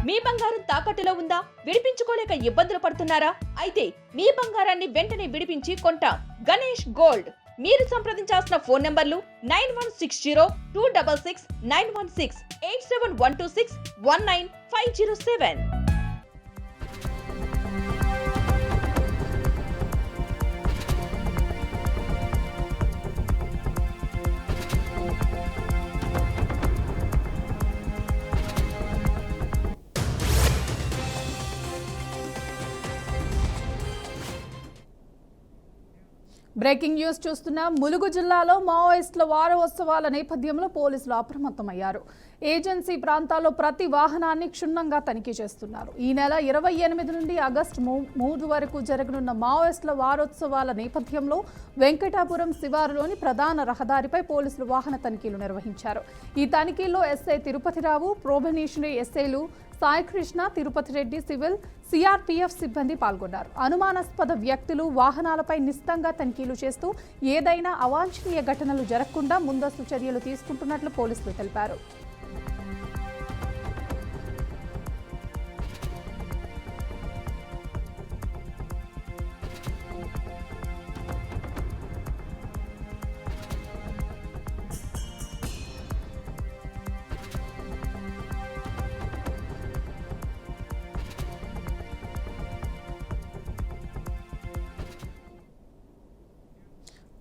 మీ బంగారం తాకట్టులో ఉందా? విడిపించుకోలేక ఇబ్బందులు పడుతున్నారా? అయితే మీ బంగారాన్ని వెంటనే విడిపించి కొంటాం. గణేష్ గోల్డ్. మీరు సంప్రదించాల్సిన ఫోన్ నంబర్లు 9160-266-916, 8712619507. బ్రేకింగ్ న్యూస్ చూస్తున్నాం. ములుగు జిల్లాలో మావోయిస్టుల వారోత్సవాల నేపథ్యంలో పోలీసులు అప్రమత్తమయ్యారు. ఏజెన్సీ ప్రాంతాల్లో ప్రతి వాహనాన్ని క్షుణ్ణంగా తనిఖీ చేస్తున్నారు. ఈ నెల 28 నుండి ఆగస్టు 3 వరకు జరగనున్న మావోయిస్టుల వారోత్సవాల నేపథ్యంలో వెంకటాపురం శివారులోని ప్రధాన రహదారిపై పోలీసులు వాహన తనిఖీలు నిర్వహించారు. ఈ తనిఖీల్లో ఎస్ఐ తిరుపతిరావు, ప్రోబనేషనరీ ఎస్ఐలు సాయికృష్ణ, తిరుపతి రెడ్డి, సివిల్, సిఆర్పీఎఫ్ సిబ్బంది పాల్గొన్నారు. అనుమానాస్పద వ్యక్తులు వాహనాలపై నిశితంగా తనిఖీలు చేస్తూ ఏదైనా అవాంఛనీయ ఘటనలు జరగకుండా ముందస్తు చర్యలు తీసుకుంటున్నట్లు పోలీసులు తెలిపారు.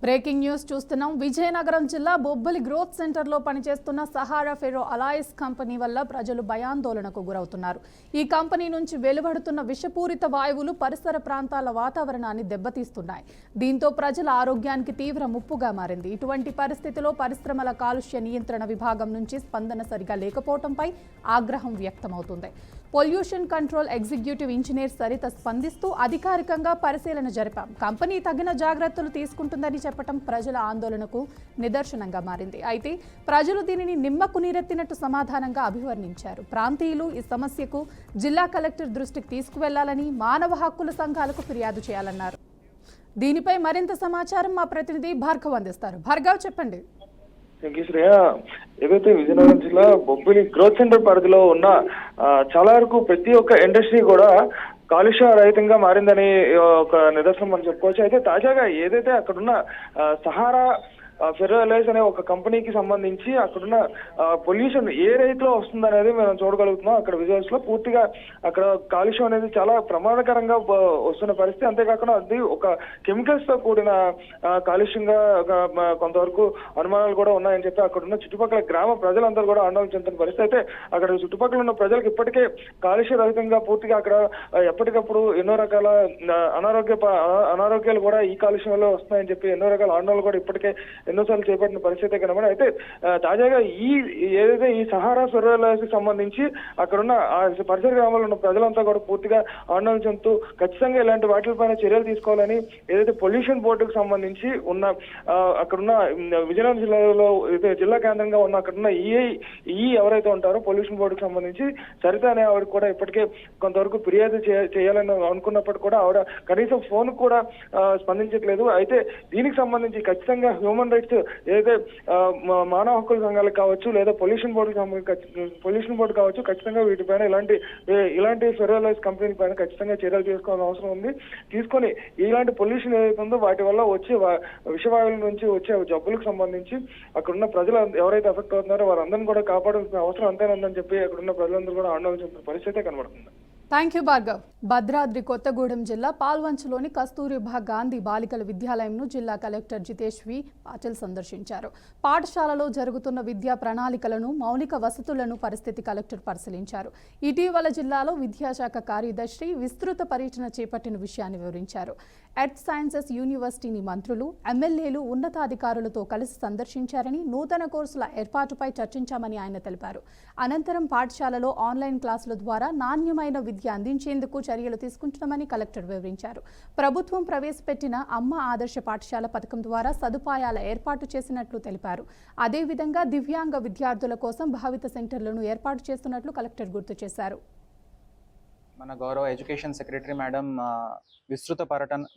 బ్రేకింగ్ న్యూస్ చూస్తున్నాం. విజయనగరం జిల్లా బొబ్బలి గ్రోత్ సెంటర్లో పనిచేస్తున్న సహారా ఫెరో అలాయిస్ కంపెనీ వల్ల ప్రజలు భయాందోళనకు గురవుతున్నారు. ఈ కంపెనీ నుంచి వెలువడుతున్న విషపూరిత వాయువులు పరిసర ప్రాంతాల వాతావరణాన్ని దెబ్బతీస్తున్నాయి. దీంతో ప్రజల ఆరోగ్యానికి తీవ్ర ముప్పుగా మారింది. ఇటువంటి పరిస్థితిలో పరిశ్రమల కాలుష్య నియంత్రణ విభాగం నుంచి స్పందన సరిగా లేకపోవడంపై ఆగ్రహం వ్యక్తమవుతుంది. Pollution control executive engineer Saritha స్పందిస్తూ అధికారికంగా పరిశీలన జరిపాం. కంపెనీ తగిన జాగ్రత్తలు తీసుకుంటుందని చెప్పడం ప్రజల ఆందోళనకు నిదర్శనంగా మారింది. అయితే ప్రజలు దీనిని నిమ్మకు నీరెత్తినట్టు సమాధానంగా అభివర్ణించారు. ప్రాంతీయులు ఈ సమస్యకు జిల్లా కలెక్టర్ దృష్టికి తీసుకువెళ్లాలని, మానవ హక్కుల సంఘాలకు ఫిర్యాదు చేయాలన్నారు. దీనిపై మరింత సమాచారం మా ప్రతినిధి భార్గవ్ అందిస్తారు. భార్గవ్, చెప్పండి. శ్రేయ, ఏదైతే విజయనగరం జిల్లా బొబ్బిలి గ్రోత్ సెంటర్ పరిధిలో ఉన్న చాలా వరకు ప్రతి ఒక్క ఇండస్ట్రీ కూడా కాలుష్య రహితంగా మారిందని ఒక నిదర్శనం మనం చెప్పుకోవచ్చు. అయితే తాజాగా ఏదైతే అక్కడున్న సహారా ఫెరో అలాయిస్ అనే ఒక కంపెనీకి సంబంధించి అక్కడున్న పొల్యూషన్ ఏ రేట్లో వస్తుంది అనేది మనం చూడగలుగుతున్నాం. అక్కడ విజువల్స్ లో పూర్తిగా అక్కడ కాలుష్యం అనేది చాలా ప్రమాదకరంగా వస్తున్న పరిస్థితి. అంతేకాకుండా అది ఒక కెమికల్స్ తో కూడిన కాలుష్యంగా కొంతవరకు అనుమానాలు కూడా ఉన్నాయని చెప్పి అక్కడున్న చుట్టుపక్కల గ్రామ ప్రజలందరూ కూడా ఆందోళన చెందుతున్న పరిస్థితి. అయితే అక్కడ చుట్టుపక్కల ఉన్న ప్రజలకు ఇప్పటికే కాలుష్య రహితంగా పూర్తిగా అక్కడ ఎప్పటికప్పుడు ఎన్నో రకాల అనారోగ్యాలు కూడా ఈ కాలుష్యం వల్ల వస్తున్నాయని చెప్పి ఎన్నో రకాల ఆందోళనలు కూడా ఇప్పటికే ఎన్నోసార్లు చేపట్టిన పరిస్థితి కనబడి. అయితే తాజాగా ఏదైతే ఈ సహారా ఫెరో అలాయిస్ కి సంబంధించి అక్కడున్న పరిసర గ్రామాల్లో ఉన్న ప్రజలంతా కూడా పూర్తిగా ఆందోళన చెందుతూ ఖచ్చితంగా ఇలాంటి వాటిపైన చర్యలు తీసుకోవాలని ఏదైతే పొల్యూషన్ బోర్డుకు సంబంధించి ఉన్న అక్కడున్న విజయనగరం జిల్లాలో జిల్లా కేంద్రంగా ఉన్న అక్కడున్న ఈ ఎవరైతే ఉంటారో పొల్యూషన్ బోర్డుకు సంబంధించి సరిత అనే ఆవిడ కూడా ఇప్పటికే కొంతవరకు ఫిర్యాదు చేయాలని అనుకున్నప్పటికీ కూడా ఆవిడ కనీసం ఫోన్ కూడా స్పందించట్లేదు. అయితే దీనికి సంబంధించి ఖచ్చితంగా హ్యూమన్ రైట్స్ ఏదైతే మానవ హక్కుల సంఘాలకు కావచ్చు లేదా పొల్యూషన్ బోర్డు కావచ్చు ఖచ్చితంగా వీటిపైన ఇలాంటి ఫెరో అలాయిస్ కంపెనీ పైన ఖచ్చితంగా చర్యలు తీసుకోవాల్సిన అవసరం ఉంది. తీసుకొని ఇలాంటి పొల్యూషన్ ఏదైతే ఉందో వాటి వల్ల వచ్చే విషవాయువుల నుంచి వచ్చే జబ్బులకు సంబంధించి అక్కడున్న ప్రజలు ఎవరైతే ఎఫెక్ట్ అవుతున్నారో వారందరినీ కూడా కాపాడాల్సిన అవసరం అంతేనా ఉందని చెప్పి అక్కడున్న ప్రజలందరూ కూడా ఆందోళన చెందుతున్న పరిస్థితి కనబడుతుంది. Thank you Bhargav. భద్రాద్రి కొత్తగూడెం జిల్లా పాల్వంచలోని కస్తూరిబా గాంధీ బాలికల విద్యాలయంను జిల్లా కలెక్టర్ జితేష్ వి పాటిల్ సందర్శించారు. పాఠశాలలో జరుగుతున్న విద్యా ప్రణాళికలను, మౌలిక వసతులను పరిస్థితి కలెక్టర్ పరిశీలించారు. ఇటీవల జిల్లాలో విద్యాశాఖ కార్యదర్శి విస్తృత పర్యటన చేపట్టిన విషయాన్ని వివరించారు. ఎర్త్ సైన్సెస్ యూనివర్సిటీని మంత్రులు, ఎమ్మెల్యేలు, ఉన్నతాధికారులతో కలిసి సందర్శించారని, నూతన కోర్సుల ఏర్పాటుపై చర్చించామని ఆయన తెలిపారు. అనంతరం పాఠశాలలో ఆన్లైన్ క్లాసుల ద్వారా నాణ్యమైన విద్య అందించేందుకు చర్యలు తీసుకుంటున్నామని కలెక్టర్ వివరించారు. ప్రభుత్వం ప్రవేశపెట్టిన అమ్మ ఆదర్శ పాఠశాల పథకం ద్వారా సదుపాయాల ఏర్పాటు చేసినట్లు తెలిపారు. అదేవిధంగా దివ్యాంగ విద్యార్థుల కోసం భావిత సెంటర్లను ఏర్పాటు చేస్తున్నట్లు కలెక్టర్ గుర్తు చేశారు. మన గౌరవ ఎడ్యుకేషన్ సెక్రటరీ మేడం విస్తృత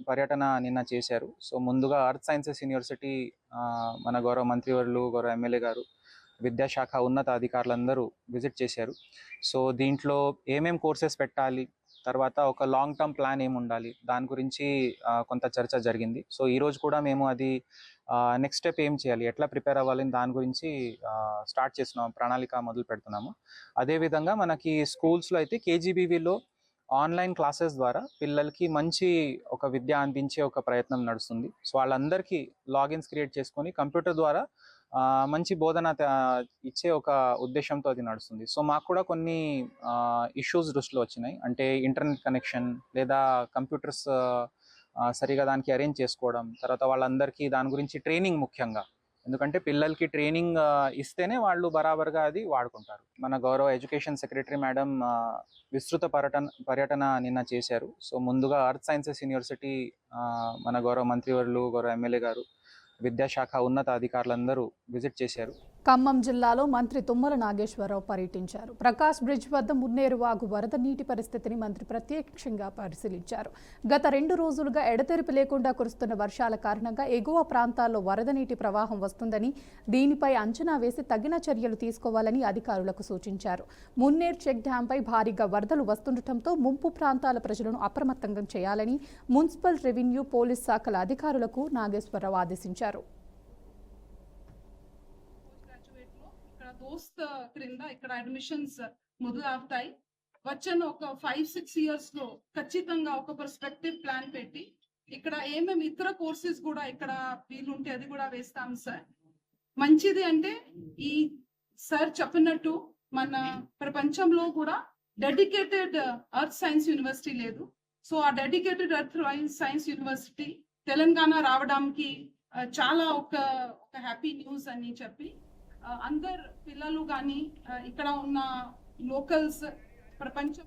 పర్యటన నిన్న చేశారు. సో ముందుగా ఎర్త్ సైన్సెస్ యూనివర్సిటీ మన గౌరవ మంత్రివర్యులు, గౌరవ ఎమ్మెల్యే గారు విద్యాశాఖ ఉన్నత అధికారులందరూ విజిట్ చేశారు. సో దీంట్లో ఏమేం కోర్సెస్ పెట్టాలి, తర్వాత ఒక లాంగ్ టర్మ్ ప్లాన్ ఏమి ఉండాలి, దాని గురించి కొంత చర్చ జరిగింది. సో ఈరోజు కూడా మేము అది నెక్స్ట్ స్టెప్ ఏం చేయాలి, ఎట్లా ప్రిపేర్ అవ్వాలని దాని గురించి స్టార్ట్ చేస్తున్నాము, ప్రణాళిక మొదలు పెడుతున్నాము. అదేవిధంగా మనకి స్కూల్స్లో అయితే కేజీబీవీలో ఆన్లైన్ క్లాసెస్ ద్వారా పిల్లలకి మంచి ఒక విద్య అందించే ఒక ప్రయత్నం నడుస్తుంది. సో వాళ్ళందరికీ లాగిన్స్ క్రియేట్ చేసుకొని కంప్యూటర్ ద్వారా మంచి బోధన ఇచ్చే ఒక ఉద్దేశంతో అది నడుస్తుంది. సో మాకు కూడా కొన్ని ఇష్యూస్ దృష్టిలో వచ్చినాయి. అంటే ఇంటర్నెట్ కనెక్షన్ లేదా కంప్యూటర్స్ సరిగా దానికి అరేంజ్ చేసుకోవడం, తర్వాత వాళ్ళందరికీ దాని గురించి ట్రైనింగ్ ముఖ్యంగా, ఎందుకంటే పిల్లలకి ట్రైనింగ్ ఇస్తేనే వాళ్ళు బరాబర్గా అది వాడుకుంటారు. మన గౌరవ ఎడ్యుకేషన్ సెక్రటరీ మేడం విస్తృత పర్యటన నిన్న చేశారు. సో ముందుగా అర్త్ సైన్సెస్ యూనివర్సిటీ మన గౌరవ మంత్రివర్యులు, గౌరవ ఎమ్మెల్యే గారు, విద్యాశాఖ ఉన్నత అధికారులందరూ విజిట్ చేశారు. ఖమ్మం జిల్లాలో మంత్రి తుమ్మల నాగేశ్వరరావు పర్యటించారు. ప్రకాష్ బ్రిడ్జ్ వద్ద మున్నేరు వాగు వరద నీటి పరిస్థితిని మంత్రి ప్రత్యక్షంగా పరిశీలించారు. గత 2 రోజులుగా ఎడతెరిపి లేకుండా కురుస్తున్న వర్షాల కారణంగా ఎగువ ప్రాంతాల్లో వరద నీటి ప్రవాహం వస్తుందని, దీనిపై అంచనా వేసి తగిన చర్యలు తీసుకోవాలని అధికారులకు సూచించారు. మున్నేరు చెక్ డ్యాంపై భారీగా వరదలు వస్తుండటంతో ముంపు ప్రాంతాల ప్రజలను అప్రమత్తంగా చేయాలని మున్సిపల్, రెవెన్యూ, పోలీస్ శాఖల అధికారులకు నాగేశ్వరరావు ఆదేశించారు. దోస్త్ క్రింద ఇక్కడ అడ్మిషన్స్ మొదలవుతాయి. వచ్చిన ఒక 5-6 ఇయర్స్ లో ఖచ్చితంగా ఒక పర్స్పెక్టివ్ ప్లాన్ పెట్టి ఇక్కడ ఏమేమి ఇతర కోర్సెస్ కూడా ఇక్కడ వీలుంటే అది కూడా వేస్తాం సార్. మంచిది అంటే ఈ సార్ చెప్పినట్టు మన ప్రపంచంలో కూడా డెడికేటెడ్ ఎర్త్ సైన్స్ యూనివర్సిటీ లేదు. సో ఆ dedicated earth science university Telangana రావడానికి చాలా ఒక హ్యాపీ న్యూస్ అని చెప్పి అందరు పిల్లలు కానీ ఇక్కడ ఉన్న లోకల్స్ ప్రపంచం.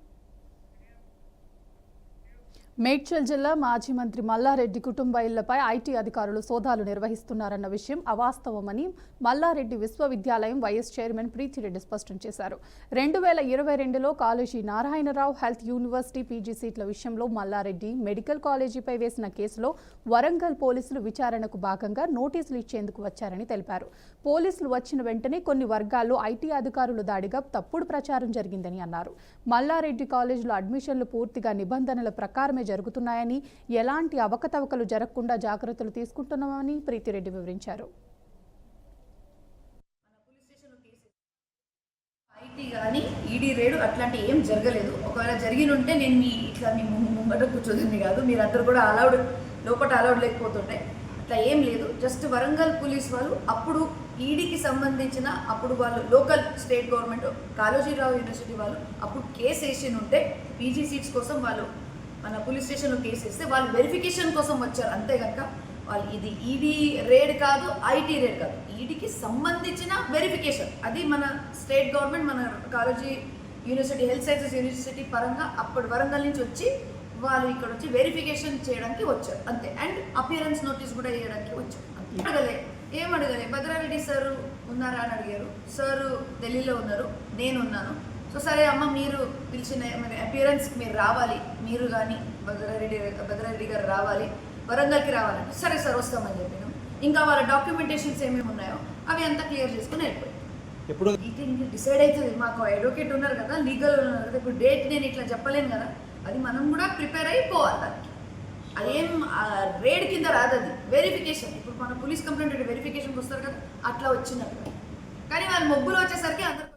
మేడ్చల్ జిల్లా మాజీ మంత్రి మల్లారెడ్డి కుటుంబ ఇళ్లపై ఐటీ అధికారులు సోదాలు నిర్వహిస్తున్నారన్న విషయం అవాస్తవమని మల్లారెడ్డి విశ్వవిద్యాలయం వైఎస్ చైర్మన్ ప్రీతిరెడ్డి స్పష్టం చేశారు. 2022లో Kaloji Narayana Rao health university PG సీట్ల విషయంలో మల్లారెడ్డి మెడికల్ కాలేజీపై వేసిన కేసులో వరంగల్ పోలీసులు విచారణకు భాగంగా నోటీసులు ఇచ్చేందుకు వచ్చారని తెలిపారు. పోలీసులు వచ్చిన వెంటనే కొన్ని వర్గాల్లో ఐటీ అధికారులు దాడిగా తప్పుడు ప్రచారం జరిగిందని అన్నారు. మల్లారెడ్డి కాలేజీలో అడ్మిషన్లు పూర్తిగా నిబంధనల ప్రకారమే జరుగుతున్నాయని, ఎలాంటి అవకతవకలు జరగకుండా జాగ్రత్తలు తీసుకుంటున్నామని ప్రీతిరెడ్డి వివరించారు. ఐటీ కానీ ఈడీ రేడు అట్లాంటి ఏం జరగలేదు. ఒకవేళ జరిగినుంటే నేను ఇట్లా మీ ముంగట కూర్చోదింది కాదు, మీరందరూ కూడా లోపల అలౌడ్ లేకపోతుంటే. అట్లా ఏం లేదు. జస్ట్ వరంగల్ పోలీస్ వాళ్ళు అప్పుడు ఈడీకి సంబంధించిన అప్పుడు వాళ్ళు local state government Kaloji Rao university వాళ్ళు అప్పుడు కేసు వేసి ఉంటే పీజీ సీట్స్ కోసం వాళ్ళు మన పోలీస్ స్టేషన్లో కేసు వేస్తే వాళ్ళు వెరిఫికేషన్ కోసం వచ్చారు. అంతే కనుక వాళ్ళు ఇది ఈడీ రేడ్ కాదు, ఐటీ రేడ్ కాదు, ఈడీకి సంబంధించిన వెరిఫికేషన్. అది మన స్టేట్ గవర్నమెంట్ మన Kaloji university health sciences university పరంగా అప్పటి వరంగల్ నుంచి వచ్చి వాళ్ళు ఇక్కడ వచ్చి వెరిఫికేషన్ చేయడానికి వచ్చారు అంతే. అండ్ అపియరెన్స్ నోటీస్ కూడా వేయడానికి వచ్చారు. ఏం అడగలే. భద్రారెడ్డి సార్ ఉన్నారా అని అడిగారు. సార్ ఢిల్లీలో ఉన్నారు, నేను ఉన్నాను. సో సరే అమ్మ మీరు పిలిచిన అపియరెన్స్కి మీరు రావాలి, మీరు కానీ భద్రారెడ్డి గారు రావాలి, వరంగల్కి రావాలంటే సరే సార్ వస్తామని చెప్పినాం. ఇంకా వాళ్ళ డాక్యుమెంటేషన్స్ ఏమేమి ఉన్నాయో అవి అంతా క్లియర్ చేసుకుని వెళ్ళిపోయాం. ఎప్పుడు డిసైడ్ అవుతుంది. మాకు అడ్వకేట్ ఉన్నారు కదా, లీగల్ ఉన్నారు కదా. ఇప్పుడు డేట్ నేను ఇట్లా చెప్పలేను కదా, అది మనం కూడా ప్రిపేర్ అయిపోవాలి. దానికి అదేం రేడ్ కింద రాదు, అది వెరిఫికేషన్. ఇప్పుడు మన పోలీస్ కంప్లైంట్ వెరిఫికేషన్కి వస్తారు కదా, అట్లా వచ్చినట్టు. కానీ వాళ్ళు మొగ్గులు వచ్చేసరికి అందరు